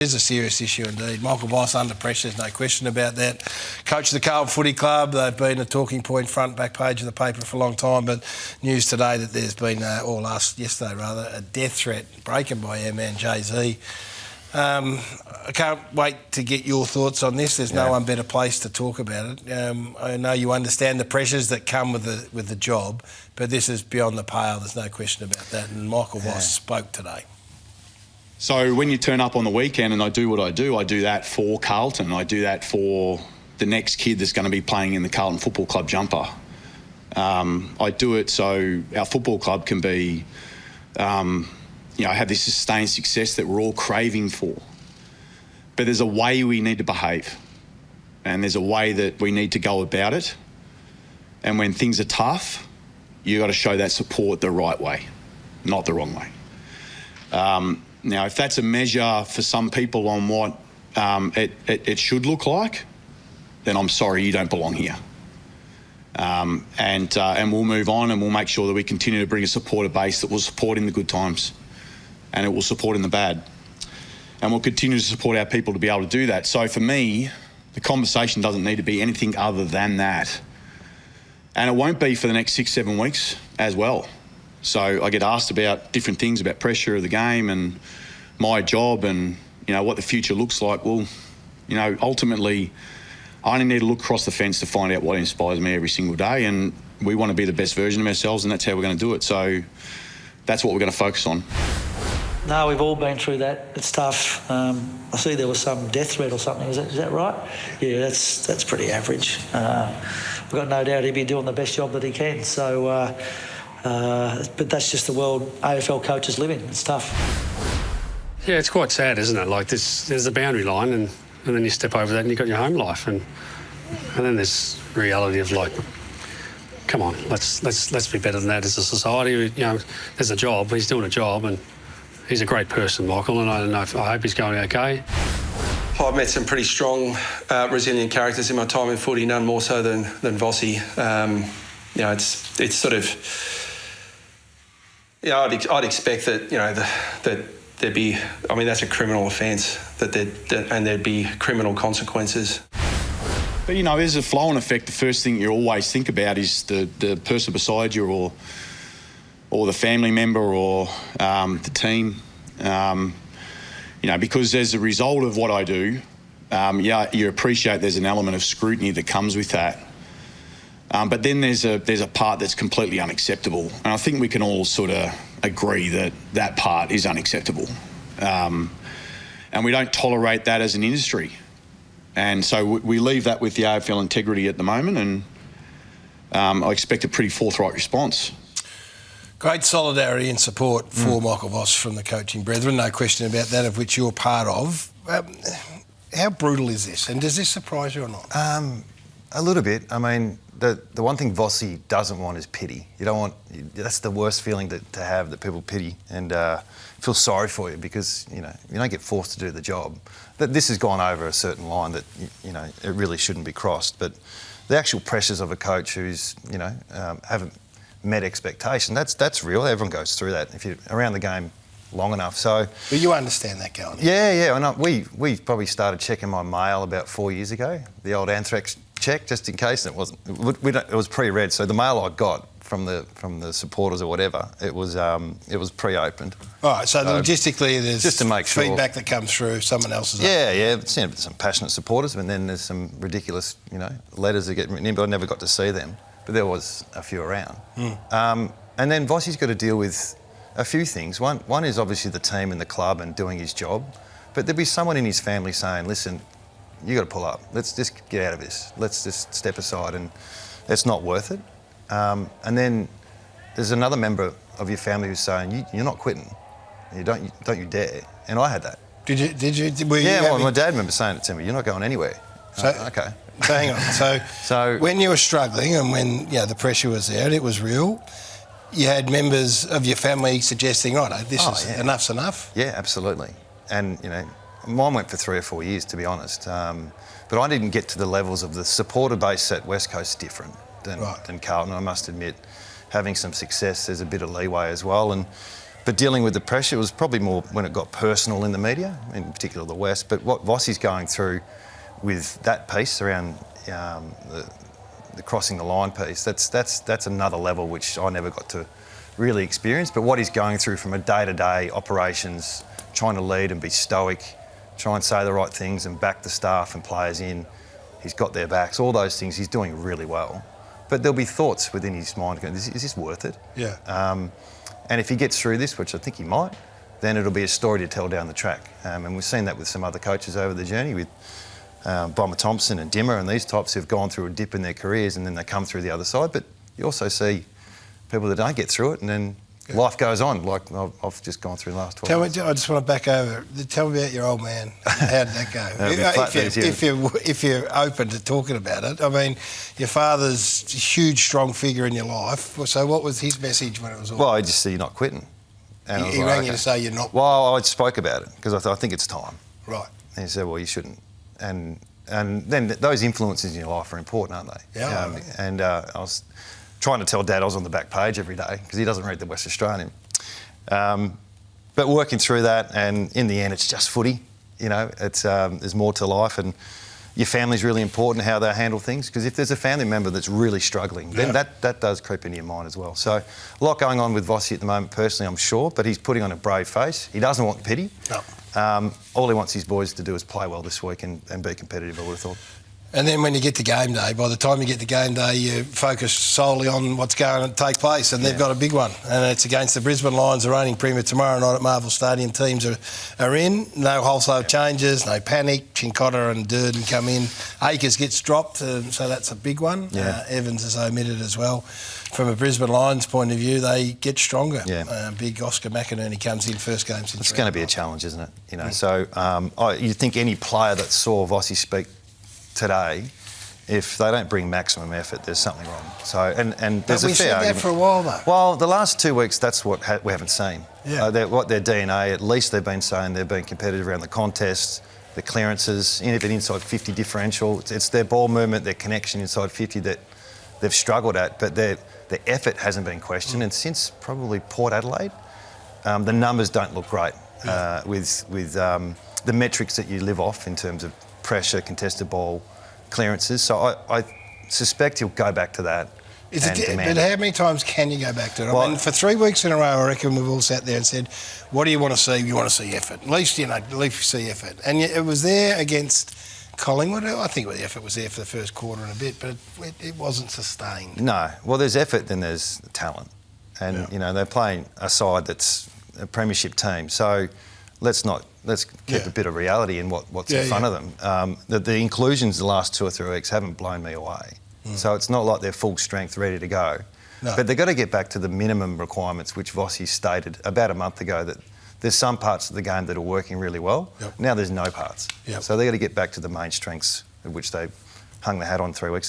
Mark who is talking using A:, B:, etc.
A: It is a serious issue indeed. Michael Voss under pressure, there's no question about that. Coach of the Carlton Footy Club, they've been a talking point, front, back page of the paper for a long time, but news today that there's been, yesterday rather, a death threat broken by our man Jay-Z. I can't wait to get your thoughts on this. There's no one better place to talk about it. I know you understand the pressures that come with the job, but this is beyond the pale, there's no question about that, and Michael Voss spoke today.
B: So when you turn up on the weekend and I do what I do that for Carlton. I do that for the next kid that's going to be playing in the Carlton Football Club jumper. I do it so our football club can be, have this sustained success that we're all craving for. But there's a way we need to behave, and there's a way that we need to go about it. And when things are tough, you got to show that support the right way, not the wrong way. Now, if that's a measure for some people on what it should look like, then I'm sorry, you don't belong here. And we'll move on, and we'll make sure that we continue to bring a supporter base that will support in the good times and it will support in the bad. And we'll continue to support our people to be able to do that. So for me, the conversation doesn't need to be anything other than that. And it won't be for the next 6-7 weeks as well. So I get asked about different things, about pressure of the game and my job and, what the future looks like. Well, ultimately, I only need to look across the fence to find out what inspires me every single day, and we want to be the best version of ourselves, and that's how we're going to do it. So that's what we're going to focus on.
C: No, we've all been through that. It's tough. I see there was some death threat or something. Is that right? Yeah, that's pretty average. I've got no doubt he'll be doing the best job that he can. So... but that's just the world AFL coaches live in. It's tough.
D: Yeah, it's quite sad, isn't it? Like there's a boundary line, and then you step over that, and you've got your home life, and then there's reality of like, come on, let's be better than that as a society. There's a job. He's doing a job, and he's a great person, Michael, and I hope he's going okay.
E: I've met some pretty strong, resilient characters in my time in footy, none more so than Vossy. It's sort of. I'd expect that that there'd be. I mean, that's a criminal offence. And there'd be criminal consequences.
B: But there's a flow-on effect. The first thing you always think about is the person beside you, or the family member, or the team. Because as a result of what I do, you appreciate there's an element of scrutiny that comes with that. But then there's a part that's completely unacceptable, and I think we can all sort of agree that part is unacceptable, and we don't tolerate that as an industry, and so we leave that with the AFL integrity at the moment, and I expect a pretty forthright response.
A: Great solidarity and support for Michael Voss from the coaching brethren, no question about that, of which you're part of. How brutal is this, and does this surprise you or not?
F: A little bit. I mean, the one thing Vossy doesn't want is pity. You don't want. That's the worst feeling to have, that people pity and feel sorry for you, because you don't get forced to do the job. That this has gone over a certain line that it really shouldn't be crossed. But the actual pressures of a coach who's haven't met expectation, that's real. Everyone goes through that if you're around the game long enough. So,
A: but you understand that going on.
F: Yeah. And we probably started checking my mail about 4 years ago. The old anthrax check, just in case. It wasn't. It was pre-read. So the mail I got from the supporters or whatever, it was pre-opened.
A: All right. So logistically, there's
F: just to make sure
A: feedback that comes through someone else's.
F: Yeah. Some passionate supporters, and then there's some ridiculous, letters that get written in. But I never got to see them. But there was a few around. And then Vossy's got to deal with a few things. One is obviously the team and the club and doing his job, but there'd be someone in his family saying, listen, you got to pull up. Let's just get out of this. Let's just step aside, and it's not worth it. And then there's another member of your family who's saying, you're not quitting. Don't you dare. And I had that.
A: Did you?
F: My dad remember saying it to me, you're not going anywhere.
A: So,
F: okay.
A: So hang on. So when you were struggling and when the pressure was there and it was real, you had members of your family suggesting, enough's enough?
F: Yeah, absolutely. And, mine went for 3 or 4 years, to be honest. But I didn't get to the levels of the supporter base at West Coast different than Carlton. I must admit, having some success, there's a bit of leeway as well. And But dealing with the pressure was probably more when it got personal in the media, in particular the West. But what Vossi's going through with that piece around the crossing the line piece, that's another level which I never got to really experience. But what he's going through from a day-to-day operations, trying to lead and be stoic, try and say the right things and back the staff and players in. He's got their backs, all those things. He's doing really well. But there'll be thoughts within his mind going, is this worth it?
A: Yeah.
F: And if he gets through this, which I think he might, then it'll be a story to tell down the track. And we've seen that with some other coaches over the journey, with Bomber Thompson and Dimmer and these types who've gone through a dip in their careers and then they come through the other side. But you also see people that don't get through it and then life goes on, like I've just gone through the last 12 months.
A: I just want to back over. Tell me about your old man. How did that go? If you're open to talking about it. I mean, your father's a huge, strong figure in your life. So what was his message when it was all?
F: Well, he just said, you're not quitting. And
A: he rang you to say you're not.
F: Well, I spoke about it because I think it's time.
A: Right.
F: And he said, well, you shouldn't. And then those influences in your life are important, aren't they?
A: Yeah.
F: And I was trying to tell Dad I was on the back page every day because he doesn't read the West Australian. But working through that, and in the end, it's just footy. You know, it's there's more to life, and your family's really important, how they handle things. Because if there's a family member that's really struggling, then that does creep into your mind as well. So a lot going on with Vossi at the moment, personally, I'm sure, but he's putting on a brave face. He doesn't want pity.
A: No.
F: All he wants his boys to do is play well this week and be competitive, I would have thought.
A: And then when you get to game day, by the time you get to game day, you focus solely on what's going to take place, and they've got a big one. And it's against the Brisbane Lions, the reigning premier, tomorrow night at Marvel Stadium. Teams are in, no wholesale changes, no panic. Chincotta and Durden come in. Akers gets dropped, so that's a big one.
F: Yeah.
A: Evans is omitted as well. From a Brisbane Lions point of view, they get stronger.
F: Yeah.
A: Big Oscar McInerney comes in, first game since.
F: It's going to be a challenge, isn't it? You know, so you think any player that saw Vossi speak today, if they don't bring maximum effort, there's something wrong. So and there's
A: but
F: a fair argument.
A: We've said that for a while, though.
F: Well, the last 2 weeks, that's what we haven't seen.
A: Yeah.
F: What their DNA, at least they've been saying they've been competitive around the contests, the clearances, even inside 50 differential. It's their ball movement, their connection inside 50 that they've struggled at, but their effort hasn't been questioned. And since probably Port Adelaide, the numbers don't look great with the metrics that you live off in terms of pressure, contested ball, clearances. So I suspect he'll go back to that. But
A: how many times can you go back to it?
F: Well,
A: I mean, for 3 weeks in a row, I reckon we've all sat there and said, what do you want to see? You want to see effort. At least you see effort. And it was there against Collingwood. I think the effort was there for the first quarter and a bit, but it wasn't sustained.
F: No. Well, there's effort, then there's talent. And, you know, they're playing a side that's a premiership team. So let's keep a bit of reality in what's in front of them. The inclusions the last 2 or 3 weeks haven't blown me away. So it's not like they're full strength, ready to go.
A: No.
F: But they've got to get back to the minimum requirements, which Vossi stated about a month ago, that there's some parts of the game that are working really well. Now there's no parts. So they've got to get back to the main strengths of which they hung the hat on 3 weeks ago.